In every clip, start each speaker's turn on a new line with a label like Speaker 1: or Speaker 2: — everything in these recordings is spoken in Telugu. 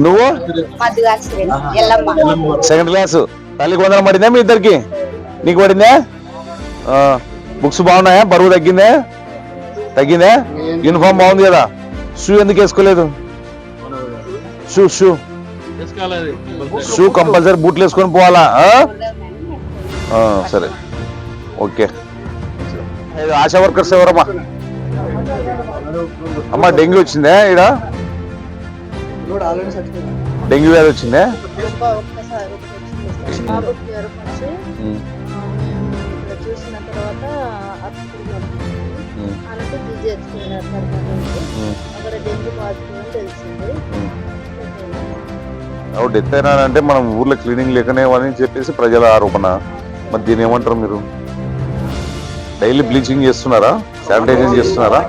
Speaker 1: నువ్వు సెకండ్ క్లాస్. తల్లికి వందనం పడిందా మీ ఇద్దరికి? నీకు పడిందా? బుక్స్ బాగున్నాయా? బరువు తగ్గిందా? యూనిఫామ్ బాగుంది కదా? షూ ఎందుకు వేసుకోలేదు? షూ కంపల్సరీ బూట్లు వేసుకొని పోవాలా? సరే ఓకే. ఆశా వర్కర్స్ ఎవరమ్మా? అమ్మా డెంగ్యూ వచ్చిందా? ఈడ డెంగ్యూ వ్యాధి వచ్చిందా?
Speaker 2: చూసిన తర్వాత అక్కడ డెంగ్యూ పాజిటివ్ అని తెలిసింది.
Speaker 1: డెత్ అయినాడంటే మనం ఊర్లో క్లీనింగ్ లేకనే అని చెప్పేసి ప్రజల ఆరోపణ. మరి దీని ఏమంటారు మీరు? డైలీ బ్లీచింగ్ చేస్తున్నారా? శానిటైజింగ్ చేస్తున్నారా?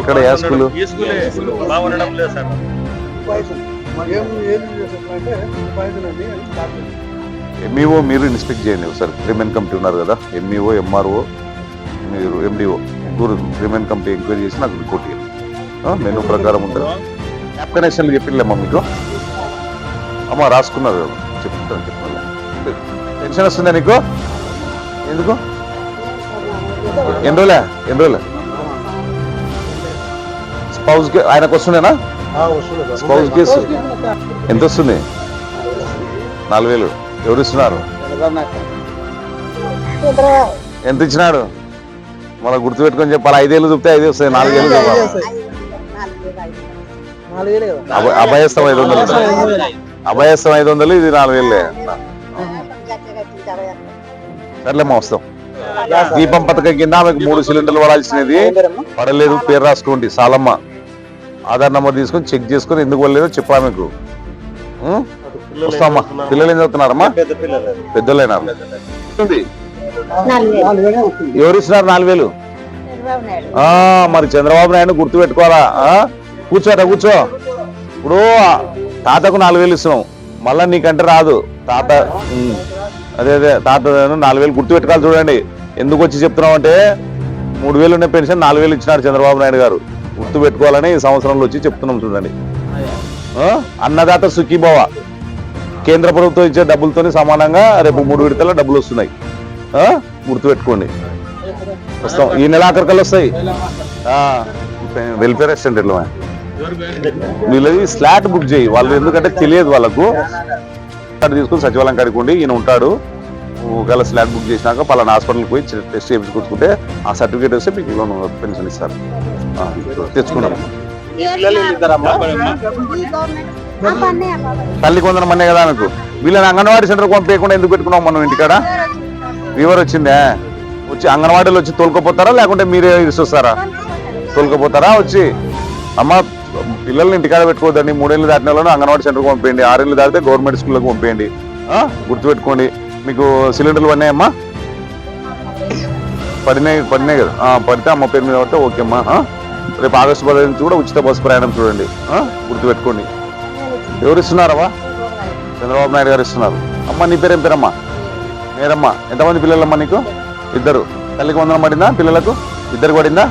Speaker 1: ఎక్కడ ఏ స్కూల్? ఎంఈఓ మీరు ఇన్స్పెక్ట్ చేయండి ఒకసారి. క్రిమినల్ కమిటీ ఉన్నారు కదా, ఎంఈఓ ఎంఆర్ఓ మీరు ఎండిఓ ముగ్గురు క్రిమినల్ కమిటీ ఎంక్వైరీ చేసి నాకు రిపోర్ట్ చేయండి. మెనూ ప్రకారం ఉంటుంది. యాప్ కనెక్షన్లు చెప్పిలేమ్మా మీకు? అమ్మ రాసుకున్నారు, చెప్తాను. టెన్షన్ వస్తుందా నీకు? ఎందుకు? ఎన్ని రోజులే? స్పౌజ్ ఆయనకు వస్తుండేనా? స్పౌజ్ కేసు ఎంత వస్తుంది? 4,000. ఎవరు ఇస్తున్నారు? ఎంత ఇచ్చినాడు? మళ్ళీ గుర్తు పెట్టుకొని చెప్పాలి. 5,000 చూపితే 5 వస్తాయి, 4,000 చెప్పాలి. అభయస్థం 500. అభయస్థం 500, ఇది 4,000. సర్లేమ్మా వస్తాం. దీపం పథకం కింద ఆమెకు 3 సిలిండర్లు పడాల్సినది పడలేదు. పేరు రాసుకోండి. సాలమ్మ ఆధార్ నెంబర్ తీసుకొని చెక్ చేసుకొని ఎందుకు పడలేదో చెప్పా మీకు. వస్తామ్మా. పిల్లలు ఏం చదువుతున్నారమ్మా? పెద్దోళ్ళైనా? ఎవరు ఇస్తున్నారు 4,000? మరి చంద్రబాబు నాయుడు గుర్తు పెట్టుకోవాలా? కూర్చో. ఇప్పుడు తాతకు 4,000 ఇస్తున్నాం, మళ్ళా నీకంటే రాదు. తాత అదే తాత 4,000 గుర్తు పెట్టుకోవాలి. చూడండి ఎందుకు వచ్చి చెప్తున్నాం అంటే 3,000 ఉన్న పెన్షన్ 4,000 ఇచ్చినారు చంద్రబాబు నాయుడు గారు. గుర్తు పెట్టుకోవాలని ఈ సంవత్సరంలో వచ్చి చెప్తున్నాం. చూడండి, అన్నదాత సుఖీభవ కేంద్ర ప్రభుత్వం ఇచ్చే డబ్బులతో సమానంగా రేపు 3 విడతల డబ్బులు వస్తున్నాయి. గుర్తు పెట్టుకోండి. వస్తాం. ఈ నెల ఆఖరికల్లా వస్తాయి. వెల్ఫేర్ అసిస్టెంట్ వీళ్ళది స్లాట్ బుక్ చేయి. వాళ్ళు ఎందుకంటే తెలియదు వాళ్ళకు. తీసుకుని సచివాలయం కాడికోండి, ఈయన ఉంటాడు. ఒకవేళ స్లాట్ బుక్ చేసినాక పలానా హాస్పిటల్కి పోయి టెస్ట్ చేయించుకుంటే ఆ సర్టిఫికేట్ వస్తే మీకు లోన్ పెన్షన్ ఇస్తారు. తెచ్చుకున్నాం. తల్లికి వందనం అనే కదా మీకు. వీళ్ళని అంగన్వాడీ సెంటర్కి పంపించకుండా ఎందుకు పెట్టుకున్నాం మనం ఇంటికాడ? ఫీవర్ వచ్చిందే, వచ్చి అంగన్వాడీలో వచ్చి తోలుకపోతారా లేకుంటే మీరే ఇస్తారా? తోలుకపోతారా వచ్చి? అమ్మ పిల్లల్ని ఇంటికాడ పెట్టుకోవద్దండి. 3 ఏళ్ళు దాటిన వాళ్ళని అంగన్వాడీ సెంటర్కి పంపేయండి. 6 ఏళ్ళు దాటితే గవర్నమెంట్ స్కూల్కి పంపేయండి. గుర్తుపెట్టుకోండి. మీకు సిలిండర్లు పడినాయమ్మా? పడినాయి కదా. పడితే అమ్మ పేరు మీద పడితే ఓకే అమ్మా. రేపు ఆగస్టు 15 నుంచి కూడా ఉచిత బస్సు ప్రయాణం చూడండి. గుర్తుపెట్టుకోండి. ఎవరు ఇస్తున్నారమ్మా? చంద్రబాబు నాయుడు గారు ఇస్తున్నారు. అమ్మ నీ పేరు ఏం పేరమ్మా? నేరమ్మా. ఎంతమంది పిల్లలమ్మా నీకు? 2. తల్లికి వందనం పడిందా పిల్లలకు? 2 పడిందా?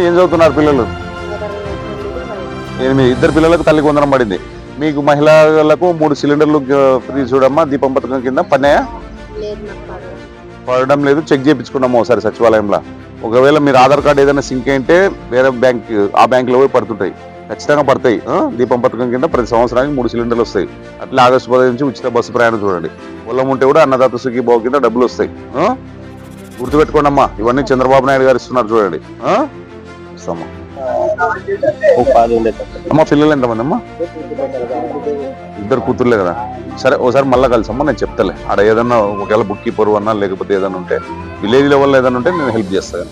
Speaker 1: ఏం చదువుతున్నారు పిల్లలు? 8. 2 పిల్లలకు తల్లికి వందనం పడింది. మీకు మహిళలకు 3 సిలిండర్లు ఫ్రీ చూడమ్మా. దీపం పథకం కింద పడినాయా? పడడం లేదు. చెక్ చేయించుకున్నాము ఒకసారి సచివాలయంలో. ఒకవేళ మీరు ఆధార్ కార్డు ఏదైనా సింక్ అయితే వేరే బ్యాంక్, ఆ బ్యాంకులో పోయి పడుతుంటాయి. ఖచ్చితంగా పడతాయి. దీపం పథకం కింద ప్రతి సంవత్సరానికి 3 సిలిండర్లు వస్తాయి. అట్లా ఆగస్టు 15 నుంచి ఉచిత బస్సు ప్రయాణం చూడండి. పొలం ఉంటే కూడా అన్నదాత సుఖీభవ కింద డబ్బులు వస్తాయి. గుర్తుపెట్టుకోండి అమ్మా. ఇవన్నీ చంద్రబాబు నాయుడు గారు ఇస్తున్నారు చూడండి. అమ్మ పిల్లలు ఎంతమంది అమ్మా? 2 కూతుర్లే కదా. సరే ఒకసారి మళ్ళీ కలిసమ్మా, నేను చెప్తాలే. ఆడ ఏదన్నా ఒకవేళ బుక్ కీపర్ అన్నా లేకపోతే ఏదైనా ఉంటే విలేజ్ లెవెల్లో ఏదైనా ఉంటే నేను హెల్ప్ చేస్తాను.